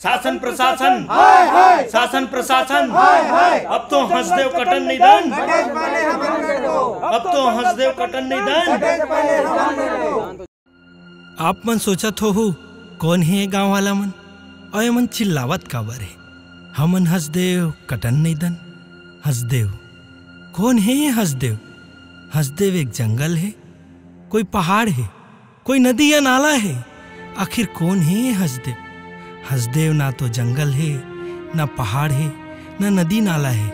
शासन प्रशासन शासन प्रशासन अब तो हंसदेव कटन निधन, अब तो हंसदेव कटन निधन। आप मन सोचत हो कौन है गांव वाला मन और ये मन चिल्लावत काबर है। हमन हंसदेव कटन निधन। हंसदेव कौन है ये हंसदेव? हंसदेव एक जंगल है, कोई पहाड़ है, कोई नदी या नाला है। आखिर कौन है ये हंसदेव? हंसदेव ना तो जंगल है, ना पहाड़ है, ना नदी नाला है।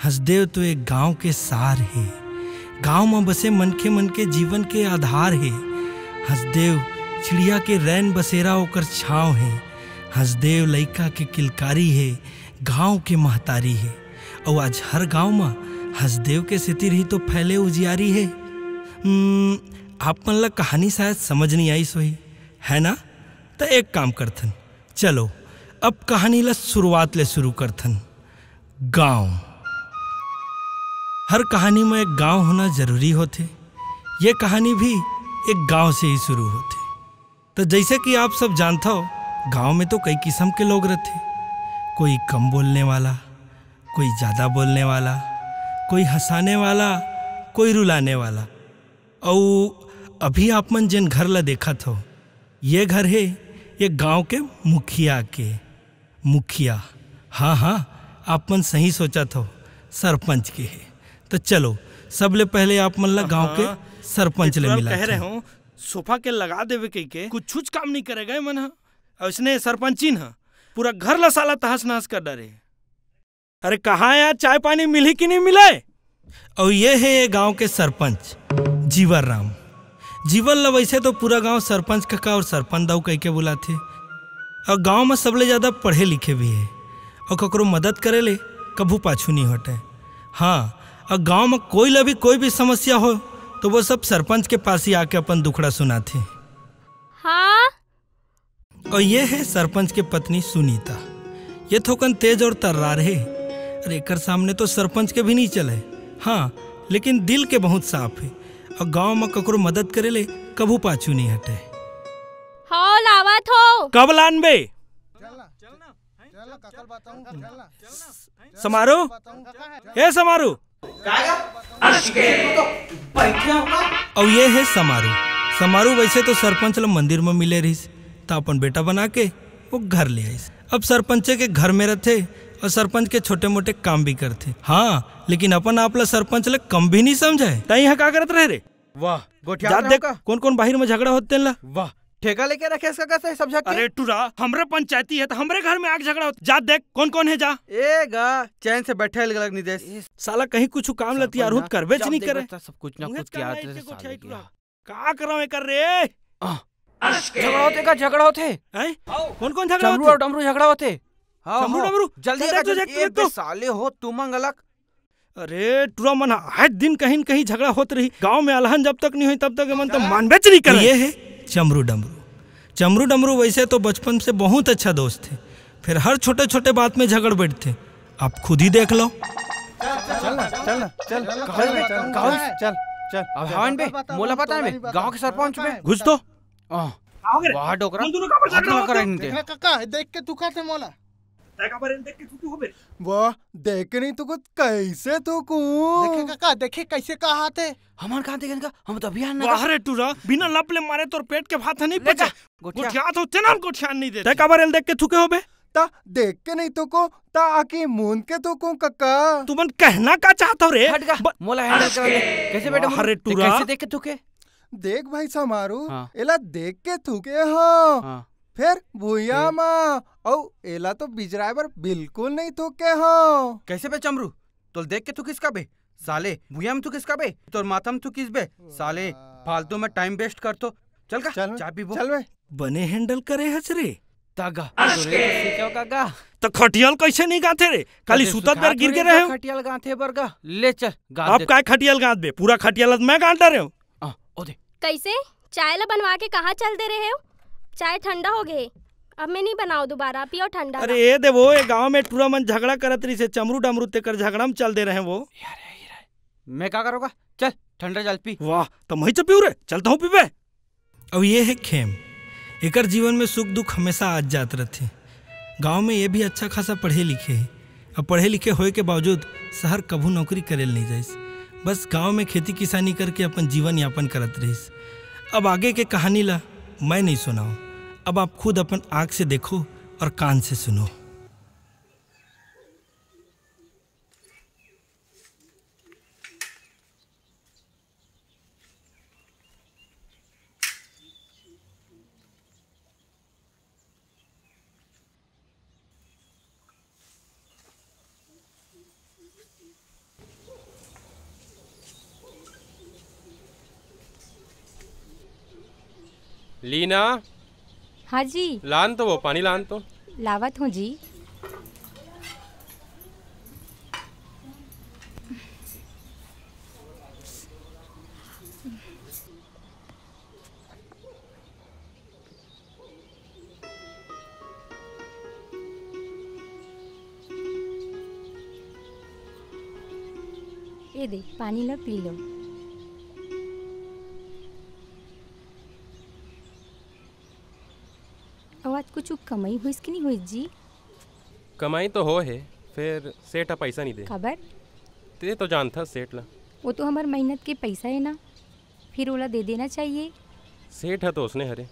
हंसदेव तो एक गांव के सार है। गांव में बसे मन के जीवन के आधार है। हंसदेव चिड़िया के रैन बसेरा होकर छाँव है। हंसदेव लइका के किलकारी है, गांव के महतारी है। और आज हर गांव में हंसदेव के सितिर ही तो फैले उजियारी है। आप मन ला कहानी शायद समझ नहीं आई सोई है ना? तो एक काम करथन, चलो अब कहानी ला शुरुआत ले शुरू करथन। गांव। हर कहानी में एक गांव होना जरूरी होते। ये कहानी भी एक गांव से ही शुरू होते। तो जैसे कि आप सब जानते हो, गांव में तो कई किस्म के लोग रहते। कोई कम बोलने वाला, कोई ज़्यादा बोलने वाला, कोई हंसाने वाला, कोई रुलाने वाला। और अभी आप मन जिन घर ला देखा था, ये घर है ये गांव के मुखिया के। मुखिया, हाँ आप मन सही सोचा था, सरपंच के है। तो चलो सबले पहले आप मन ला गांव के सरपंच ले मिला। कह रहे हो सोफा के लगा देवे के कुछ काम नहीं करेगा मन हा। उसने सरपंचीन हा पूरा घर ला साला तहस नहस कर डरे। अरे कहाँ यार, चाय पानी मिली कि नहीं मिले? और ये है ये गांव के सरपंच जीवन राम। जीवन ला वैसे तो पूरा गांव सरपंच काका और सरपंच दाऊ कह के बुलाते। और गांव में सबले ज्यादा पढ़े लिखे भी है और ककरो मदद करे ले कभू पाछू नहीं हटे। हाँ, और गांव में कोई भी समस्या हो तो वो सब सरपंच के पास ही आके अपन दुखड़ा सुनाते। हाँ? और ये है सरपंच के पत्नी सुनीता। ये थोकन तेज और तर्रार है। अरे एकर सामने तो सरपंच के भी नहीं चले। हाँ, लेकिन दिल के बहुत साफ है और गांव में ककरो मदद करे ले कभू पाछू नहीं हटे। हाँ लावत हो। कब लानबे? समारोह हे समारोह। और ये है समारोह। समारोह वैसे तो सरपंच ला मंदिर में मिले रही तो अपन बेटा बना के वो घर ले आई। अब सरपंच के घर में रहते और सरपंच के छोटे मोटे काम भी करते। हाँ, लेकिन अपन आप ला सरपंच ला कम भी नहीं समझे। तई यहाँ क्या करत रहे रे? वाह, जा देख कौन कौन बाहर में झगड़ा होते ला। वाह, ठेका लेके रखे इसका कैसे सब झगड़े? अरे टूरा, हमरे पंचायती है तो हमरे घर में आग झगड़ा होता। जा देख कौन कौन है। जा ए गा चैन से बैठे अलग नहीं दे साला कहीं कुछ काम ला तैयार होत करबे नहीं करे। सब कुछ ना कुछ क्या का करावे कर रे? झगड़ा होते का झगड़ा होते हैं? कौन कौन झगड़ा होते? डमरू झगड़ा होते। डमरू डमरू जल्दी साले हो तुम अंगलक। अरे टूरा मन हर दिन कहीं न कहीं झगड़ा होत रही। गांव में अलहन जब तक नहीं हुई तब तक मन तो मानबेच नहीं करे। ये है चमरू डमरू। चमरू डमरू वैसे तो बचपन से बहुत अच्छा दोस्त थे, फिर हर छोटे छोटे बात में झगड़ बैठते। आप खुद ही देख लो। मोला पता है गांव के सरपंच में घुस तो वाह डोकरा देख के तू कहते मोला वाह देख नहीं तू कैसे तू देखे काका देखे कैसे कहा थे हमार कहां देखें का हम तो अभियान वाह रे टूरा बिना लपले मारे तोर पेट के भात नहीं पचा। गोठिया तो तेना गोठिया नहीं देते। का बारे देख के थूके होबे ता देख के नहीं तो को ता आके मून के तो को काका तू मन कहना का चाहत हो रे? मोला हैंडल कर ले कैसे बेटा अरे टूरा कैसे देख के थूके? देख भाई समारू एला देख के थूके हो फिर भूया माँ औ एला तो बिजराबर बिल्कुल नहीं थूके हो। कैसे बे चमरू तो देख के तू किसका बे साले भूया में तू किसका बे तोर माथा में तू किस बे साले फालतू में टाइम वेस्ट कर तो चल का चाय पीबो। चल बे बने हैंडल करे हच रे तागा क्या काका तो खटियाल कैसे नहीं गाते रे? खाली सुतत बेर गिर के रहे हो। खटियाल गांथे बरगा ले चल अब काय खटियाल गांथ बे? पूरा खटियाल मैं गांठ रहे हो। ओदे कैसे चाय ला बनवा के कहाँ चल दे रहे हो? चाय ठंडा हो गए, अब मैं नहीं बनाओ दोबारा, पियो ठंडा। अरे ये दे वो गांव में टूरा मन झगड़ा करत रही से चमरू डमरू ते कर झगड़ा में चल दे रहे हैं वो। मैं क्या करूँगा? चल ठंडा जल पी। वाह तो मैं तो पीऊ रे, चलता हूँ पीबे। अब ये है खेम, एकर जीवन में सुख दुख हमेशा आज जात रहते। गांव में ये भी अच्छा खासा पढ़े लिखे है, अब पढ़े लिखे होए के बावजूद शहर कभू नौकरी करे नहीं जाइस, बस गांव में खेती किसानी करके अपन जीवन यापन करत रहीस। अब आगे के कहानी ला मैं नहीं सुनाऊं, अब आप खुद अपन आँख से देखो और कान से सुनो। लीना, हाँ जी लान तो वो पानी लान तो। लावत हूँ जी। ये दे पानी लो, पी लो। आज कुछ कमाई हुई कि नहीं हुई जी? कमाई तो हो है, फिर सेठ पैसा नहीं दे। खबर ते तो जानता सेठ ला। वो तो हमार मेहनत के पैसा है ना, फिर ओला दे देना चाहिए। सेठ है तो उसने हरे।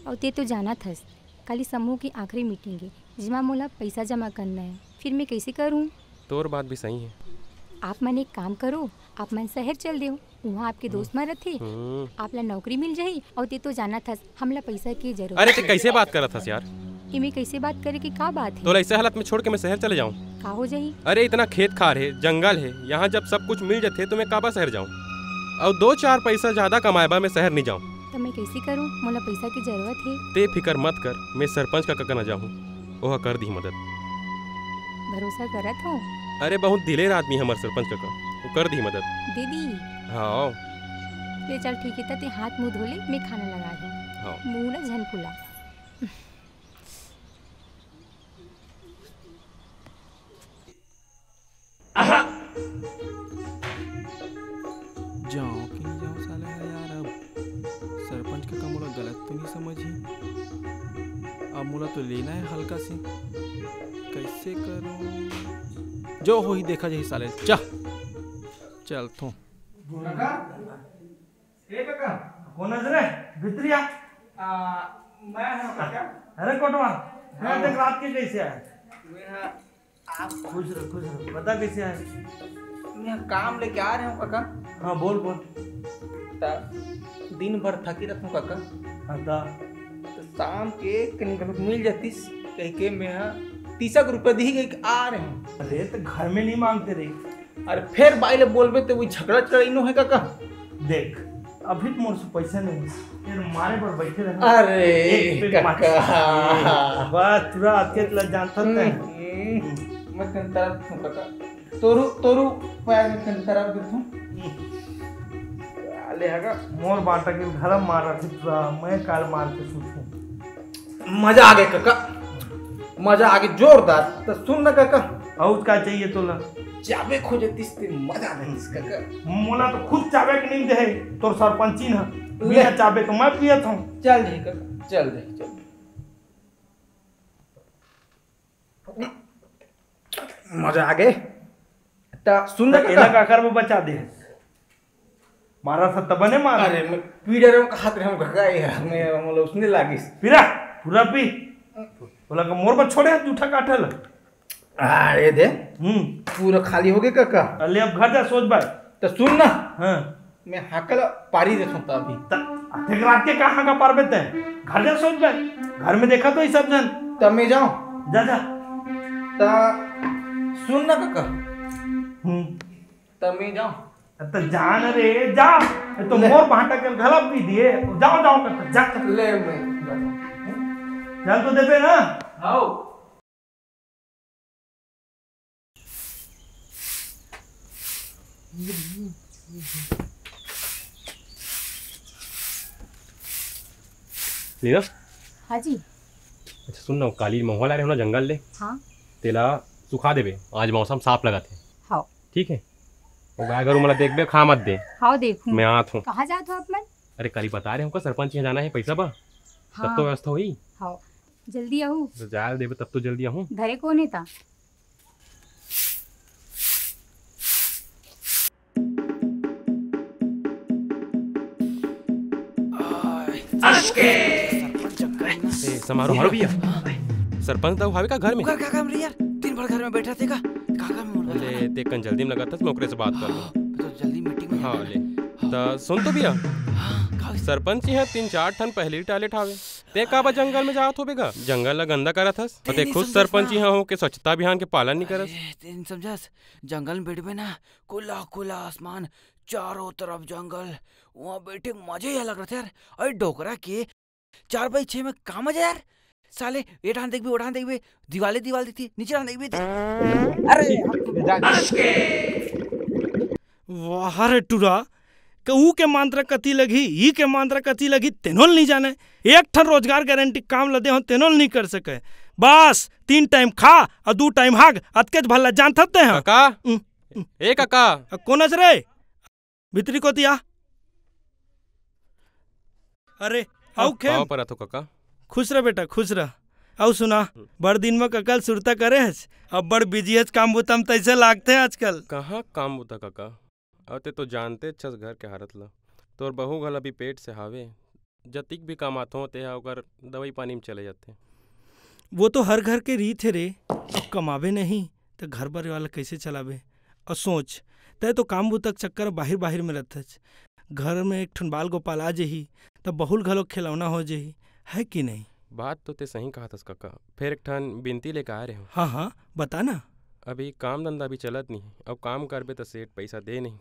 और ते तो जाना था कल समूह की आखिरी मीटिंग है जिसमें मोला पैसा जमा करना है, फिर मैं कैसे करूँ? तोर बात भी सही है। आप मन एक काम करो, आप मन शहर चल दे, वहाँ आपके दोस्त मरत थे, आप ला नौकरी मिल जाही। और ते तो जाना था हमला पैसा की जरूरत। अरे ते कैसे बात कर रहा था यार? इमे कैसे बात करे कि का बात है? तो ऐसे हालत में छोड़ के मैं शहर चले जाऊँ? का हो जाही? अरे इतना खेत खार है, जंगल है, यहाँ जब सब कुछ मिल जाते तो मैं काबा शहर जाऊँ? और 2-4 पैसा ज्यादा कमाएबा मैं शहर नहीं जाऊँ। तो मैं कैसे करूँ? मोला पैसा की जरूरत है। ते फिकर मत कर, मैं सरपंच का कका न जाऊँ, वह कर दी मदद। भरोसा करत हो? अरे बहुत दिलेर आदमी हमार सरपंच काका, वो कर दी मदद। दीदी हाँ ले चल ठीक है, ते हाथ मुँह धोले, मैं खाना लगा दूँ। हाँ मुँह ना झन फुला। जाओ कि नहीं जाओ साले यार, अब सरपंच का मोला गलत तो नहीं समझी। अब मोला तो लेना है हल्का सी, कैसे करूं? जो हो ही देखा जाए साले। चल तो कौन है रे भित्रिया? मैं हूं काका। अरे कोटवा मैं देख रात के कैसे आए? मैं आप खुश रहो बता कैसे आए? मैं काम लेके आ रहे हूँ काका। हाँ बोल बोल। दिन भर थकी रहता हूँ काका, तो शाम के कहीं मिल जातीस कह के मैं 30 रुपये दी गई आ रहे हूँ। अरे तो घर में नहीं मांगते रही? अरे फिर बाइले बोलबे तो वही झगड़ा चढ़ाइनो है काका। देख अभी तो मोर से पैसा नहीं, फिर मारे पर बैठे रहे। अरे काका बस तुरा अकेले लग जानता है। मैं कंतरा हूँ काका, तोरू पैर में कंतरा देता हूँ। ले हगा मोर बाटा के घर मार रहा तुरा, मैं काल मार के सोचूं। मजा आ गया काका, मजा आ गया जोरदार। तो सुन ना काका, और क्या चाहिए तोला? चाबे खोजतीस ते मजा आ गया काका। मोला तो खुद चाबे के नहीं दे, तोर सरपंची ना बिना चाबे तो मैं पियत हूँ। चल दे काका, चल दे चल। मजा आ गए। तो सुन ना केला का आकार में बचा दे, मारा था तब ने मारा। अरे मैं पीड़े रहा हूँ हाथ रहा हूँ काका, मैं मतलब उसने लागिस पीरा पूरा पी बोला का मोर पर छोड़े जूठा काटल। अरे दे पूरा खाली हो गया काका। अले अब घर जा सोच भाई। तो सुन ना, हाँ मैं हाकल पारी देता हूँ अभी। देख रात के कहाँ का पार बेते हैं, घर जा सोच भाई। घर में देखा तो ये सब जन। तब मैं जाऊँ? जा जा। ता सुन ना काका, तब मैं जाऊँ? तो जान रे जा, तो मोर भाटा के गला पी दिए। जाओ जाओ काका जा। ले मैं चल तो देबे ना। आओ लीना, हाँ जी। अच्छा सुन ना, काली महुआ ला रहे हो ना जंगल ले, हाँ तेला सुखा देबे, आज मौसम साफ लगा थे। हाँ ठीक है, वो गाय गरु मला देखबे, खा मत दे। हाँ देखूं। मैं आत हूँ। कहाँ जात हो आप मन? अरे काली बता रहे हमको सरपंच यहाँ जाना है, पैसा बा हाँ। तब तो व्यवस्था हुई। हाँ जल्दी आहू। तो जा देबे तब तो जल्दी आहूँ। घरे कौन है था? समारोह भी सरपंच तो भावे का घर में। क्या काम रे यार, दिन भर घर में बैठा थे का काम में? ले ते कन जल्दी में लगा था, मैं ओकरे से बात कर लूं। तो जल्दी मीटिंग में। हाँ ले तो सुन तो बिया, सरपंच यहाँ 3-4 ठन पहले ही टाले ठावे। ते का बा जंगल में जात होबेगा, जंगल ला गंदा करत हस। ते खुद सरपंच यहाँ हो के स्वच्छता अभियान के पालन नहीं करस। तेन समझस, जंगल में बैठबे ना, खुला खुला आसमान, चारों तरफ जंगल, वहाँ बैठे मजे ही अलग रहते यार। अरे डोकरा के 4x6 में का मजा यार। साले ये ठान देखबे, वो ठान देखबे, दीवाले दीवाल दिखती, नीचे ठान देखबे। वाह रे टूरा, ऊ के मांत्रा कति लगी, ई के मांत्रा कति लगी, तेनोल नहीं जाने। एक ठन रोजगार गारंटी काम लदे हो, तेनोल नहीं कर सके। बस 3 टाइम खा और 2 टाइम हाग, अतकेज भल्ला जान थते हैं। काका, ए काका, कोनस रे भितरी को तिया। अरे आओ खेम पर तो काका। खुश रह बेटा, खुश रह। आओ सुना, बड़ दिन में ककल सुरता करे हस, अब बड़ बिजी हस, काम बुतम तैसे लागते हैं आजकल। कहाँ काम बुता काका, अते तो जानते छस घर के हालत ला। तोर बहू घल अभी पेट से हावे, जतिक भी काम आते होते हैं ओकर दवाई पानी में चले जाते। वो तो हर घर के रीत है रे, अब कमावे नहीं तो घर बार वाला कैसे चलावे। और सोच, तय तो काम बुतक चक्कर बाहिर बाहिर में रहते, घर में एक ठन बाल गोपाल आ जही तब बहुल घलोक खिलौना हो जही, है कि नहीं? बात तो ते सही कहा थस काका। फिर एक ठन बिनती लेकर आ रहे हो। हाँ हाँ बता ना। अभी काम धंधा भी चलत नहीं, अब काम करबे तो सेठ पैसा दे नहीं।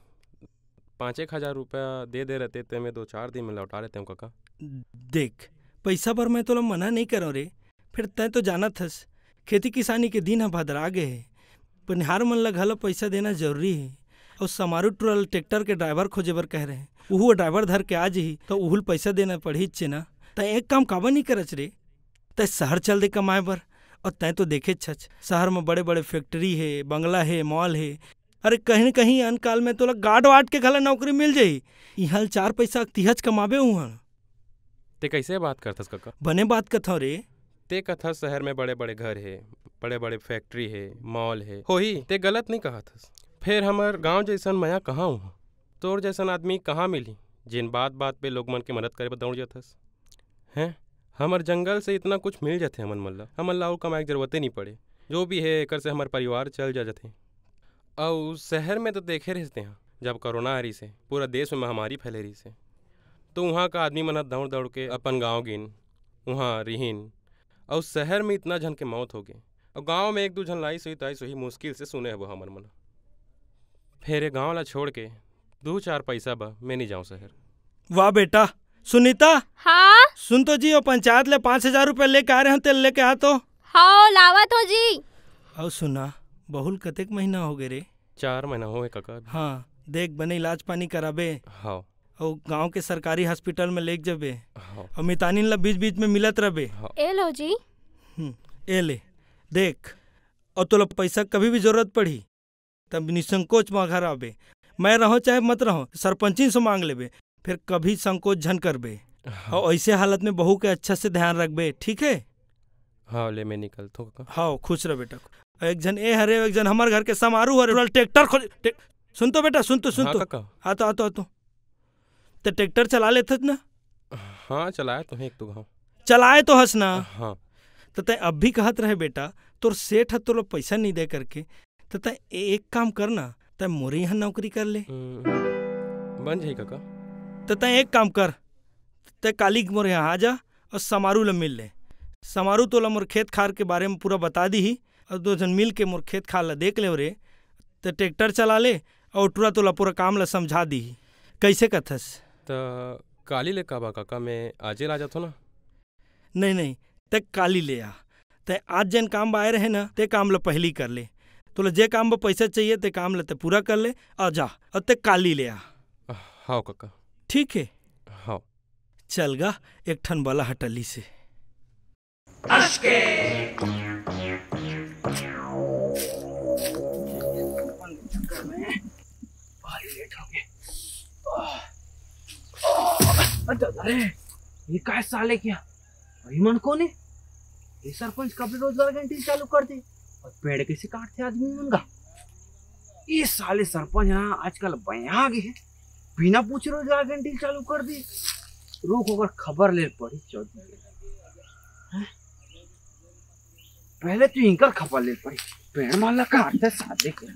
5-1 हजार रुपया दे रहते तो मैं 2-4 दिन में लौटा लेते हूँ काका। देख पैसा पर मैं तो मना नहीं करो रे, फिर तय तो जाना थस खेती किसानी के दिन भदरा गए है, पनिहार मन ला घलो पैसा देना जरूरी है। और समारू टूरल ट्रैक्टर के ड्राइवर खोजे बर कह रहे हैं, वो ड्राइवर धर के आ जही तो उहुल पैसा देना पड़ी चे ना। तय एक काम काबा नहीं करच रे, तय शहर चल दे कमाए बर। और तय तो देखे छच शहर में बड़े बड़े फैक्ट्री है, बंगला है, मॉल है। अरे कहीं न कहीं अनकाल में तो गार्ड वार्ड के घला नौकरी मिल जाही, यहाँ 4 पैसा तिहज कमाबे हुआ। ते कैसे बात करथस काका? बने बात कथो रे। ते कथा शहर में बड़े बड़े घर है, बड़े बड़े फैक्ट्री है, मॉल है, हो ही ते गलत नहीं कहा थस। फिर हमार गांव जैसन मया कहाँ हूँ, तोर जैसन आदमी कहाँ मिली जिन बात बात पे लोग मन के मदद करे दौड़ जाथस हैं। हमार जंगल से इतना कुछ मिल जाते हमन मल्ला, हमन ला और कमाए की जरूरत नहीं पड़े। जो भी है एकर से हमार परिवार चल जाते। और शहर में तो देखे रहते हैं, जब कोरोना आ रही से पूरा देश में महामारी फैले रही से, तो वहाँ का आदमी मन दौड़ दौड़ के अपन गाँव गिन वहाँ रिहीन, और शहर में इतना जन के मौत हो गए, और गाँव में 1-2 जन लाई सोई ताई सोही मुश्किल से सुने वो हमर मन। फिर गाँव ला छोड़ के 2-4 पैसा बा मैं नहीं जाऊँ शहर। वाह बेटा। सुनीता, हाँ सुन तो जी, वो पंचायत ले 5,000 रुपये लेके आ रहे हैं, तेल लेके आ तो। हाँ लावत हो जी। और सुना, बहुल कतेक महीना हो गए रे? 4 महीना हो काका। हाँ देख, बने इलाज पानी कराबे। हाँ। और गांव के सरकारी हॉस्पिटल में लेके जबे। हाँ। और मितानिन ला बीच बीच में मिलत रहे। हाँ। ए लो जी। ए ले देख, और तो पैसा कभी भी जरूरत पड़ी तब निसंकोच में घर आबे। मैं रहो चाहे मत रहो, सरपंची से मांग लेबे, फिर कभी संकोच झन करबे। हाँ। और ऐसे हालत में बहू के अच्छा से ध्यान रखबे, ठीक है? हाँ ले मैं निकलता हूँ। हाँ खुश रह बेटा। एक जन ए हरे, एक जन हमारे घर के समारू हरे, ट्रैक्टर खोज। सुन तो बेटा, सुन तो आतो तो ट्रैक्टर चला लेते ना? हाँ चलाए तो है, 1-2 गाँव चलाए तो हंस ना। हाँ। तो तय अब भी कहत रहे बेटा, तोर सेठ है तो लोग पैसा नहीं दे करके, तो तय एक काम करना, तय मोरे यहाँ नौकरी कर ले। बन जाए काका। तो तय एक काम कर, तय काली मोरे यहाँ आ जा और समारू ला मिल ले। समारू तो ला मोर खेत खार के बारे में पूरा बता दी ही, और 2 जन मिल के मोर खेत खार ला देख ले रे। तो ट्रैक्टर चला ले और टूरा तो ला पूरा काम ला समझा दी। कैसे कथस? तो काली ले काबा काका, मैं आजे ला जाता ना? नहीं, ते काली ले आ। ते आज जन काम आए रहे ना ते काम ला पहली कर ले। तो जे काम में पैसा चाहिए ते काम ला ते पूरा कर ले और जा और ते काली ले आ। हाँ काका। ठीक है। हाँ चल गा एक ठन वाला हटली से। अरे ये काय साले क्या मन कौन है? ये सरपंच कब रोजगार गारंटी चालू कर दी और पेड़ कैसे काटते आदमी मंगा। ये साले सरपंच ना आजकल बया गए हैं, बिना पूछे रोजगार गारंटी चालू कर दी। रोक होकर खबर ले पड़ी चौधरी। पहले तो इनका खबर ले पड़ी, पेड़ माला काटते साले के।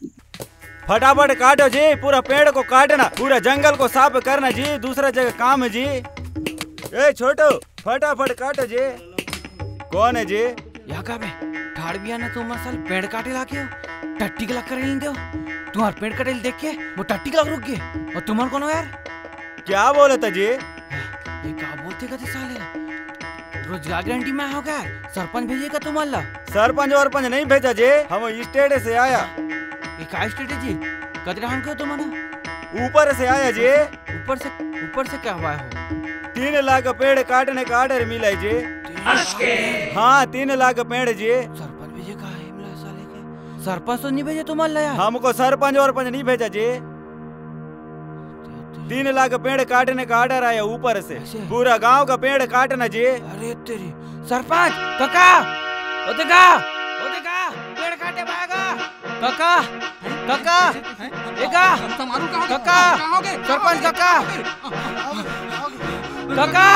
फटाफट काटो जी, पूरा पेड़ को काटना, पूरा जंगल को साफ करना जी, दूसरा जगह काम है जी। ए छोटू फटाफट काटो जी। कौन है जी? यहाँ का बे ठाड़ भी आना तुम असल पेड़ काटे लाके हो, टट्टी के लग कर नहीं दो। तुम्हारे पेड़ कटे देख के वो टट्टी के लग रुक गए। और तुम्हारे कौन हो यार? क्या बोले था जी? ये क्या बोलते कहते साले? रोजगार गारंटी में हो गया, सरपंच भेजेगा तुम्हारा। सरपंच वरपंच नहीं भेजा जी, हम स्टेट से आया। ये क्या स्टेट है जी? कदरे हम क्यों तुम्हारा? ऊपर से आया जी। ऊपर से क्या हुआ हो? 3 लाख पेड़ काटने का ऑर्डर मिला है जी। हाँ 3 लाख पेड़ जी। सरपंच भेजेगा साले के? सरपंच तो नहीं भेजे तुम्हारा यार। हमको सरपंच वरपंच नहीं भेजा जी। 3 लाख पेड़ काटने का ऑर्डर आया ऊपर से, पूरा गांव का पेड़ काटना जी। अरे तेरी सरपंच काका, ओ देखा पेड़ काटे पाएगा काका, काका देखा काका, सरपंच काका, काका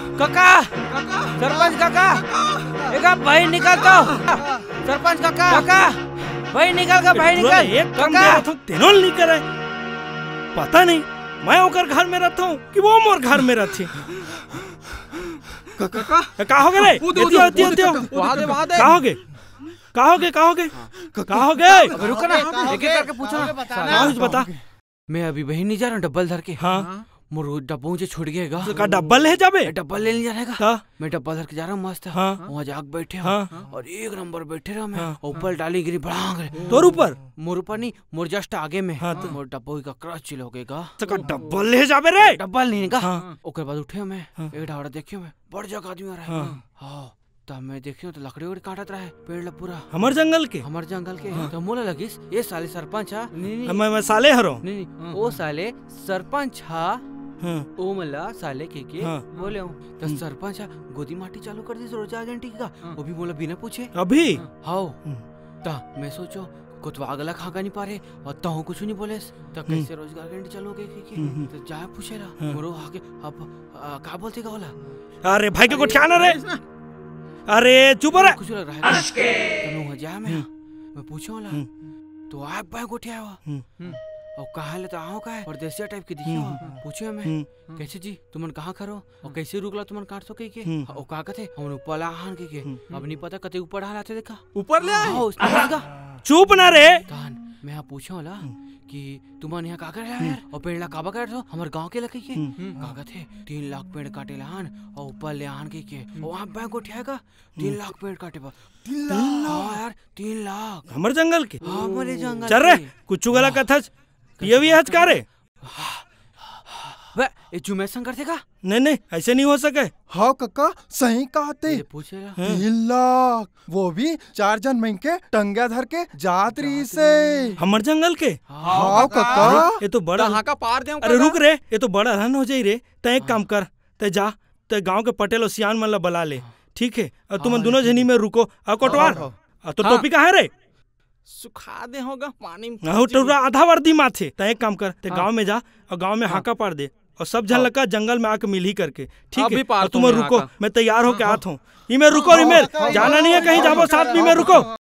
काका, सरपंच काका, देखा भाई निकल तो, सरपंच काका, काका भाई निकल का, भाई निकल। एक काम मेरा तो तेनों नहीं करे, पता नहीं मैं ओकर घर में रहता हूँ कि वो मोर घर में रहती। का हो गए? रुको ना, एक एक करके पूछो ना। बता। मैं अभी वही नहीं जा रहा हूँ डब्बल धर के। हाँ मोर डब्बा मुझे छूट गएगा। का डब्बल ले जाबे? डब्बल ले जाएगा। मैं डब्बा धर के जा रहा हूँ मस्त। हाँ। वहाँ जाग बैठे और एक नंबर बैठे रहा मैं। ऊपर डाली गिरी बढ़ा तोर ऊपर? मोर ऊपर नहीं, मोर जस्ट आगे में। मोर डब्बा का क्रॉस चिल हो गएगा। का डब्बल ले जाबे रे? डब्बल नहीं का। ओकर बाद उठे मैं, एक ढाड़ा देखियो मैं, बड़ जगह आदमी आ रहा है। हाँ तब मैं देखियो तो लकड़ी उड़ी काटत रहा है पेड़ पूरा। हमर जंगल के? हमर जंगल के। तो मोला लगिस ये साले सरपंच हा। मैं साले हरो। नहीं ओ साले सरपंच हा। ओ मला साले के बोले हूँ तो सरपंच गोदी माटी चालू कर दी रोजगार गारंटी का, वो भी बोला बिना पूछे अभी। हाँ ता मैं सोचो कुतवा अगला खागा नहीं पा रहे और ताऊ कुछ नहीं बोले तो कैसे रोजगार गारंटी चालू हो गई? तो जा पूछे रहा मोरो आगे अब क्या बोलते का बोला? अरे भाई के कुछ रे, अरे चुप रह। कुछ लग रहा है तो जा मैं पूछो वाला तो आप भाई को उठाया और कहा ले तो आओ का है परदेसिया टाइप के दिखियो। पूछो मैं कैसे जी तुमन कहाँ खरो और कैसे रुकला तुमन काट सो के और का कथे हम ऊपर हान के अब नहीं पता कते ऊपर हालाते देखा ऊपर ले आओ। चुप ना रे। मैं यहाँ पूछो वाला कि तुमन यहाँ का कर रहा यार और पेड़ ला काबा कर रहे हो हमारे गांव के लगे के का थे 3 लाख पेड़ काटे लान और ऊपर ले आन के वहाँ बैंक उठाएगा 3 लाख पेड़ काटे पर 3 लाख। हाँ यार 3 लाख हमारे जंगल के। हाँ हमारे जंगल। चल रे कुछ गला कथा ये भी हज का रे। ये जुमे संग करते का? नहीं ऐसे नहीं हो सके। हाँ काका सही कहते। 3 लाख वो भी 4 जन मिल के टंगा धर के जातरी से हमर जंगल के। हाँ काका ये तो बड़ा का पार दे। अरे रुक रे, ये तो बड़ा रन हो जाई रे। तय एक काम कर, तय जा तय गांव के पटेल और सियान मन ला बुला ले, ठीक है? और तुम दोनों जनी में रुको। कोटवार तो टोपी कहाँ है रे? सुखा दे होगा पानी में। तो आधा वर्दी माथे। तय एक काम कर, ते गांव में जा और गांव में हाका पार दे और सब जन लगा जंगल में आके मिल ही करके, ठीक है? और तुम रुको, मैं तैयार होके आता हूँ। इमें रुको, इमें जाना नहीं है कहीं, जाओ साथ में रुको।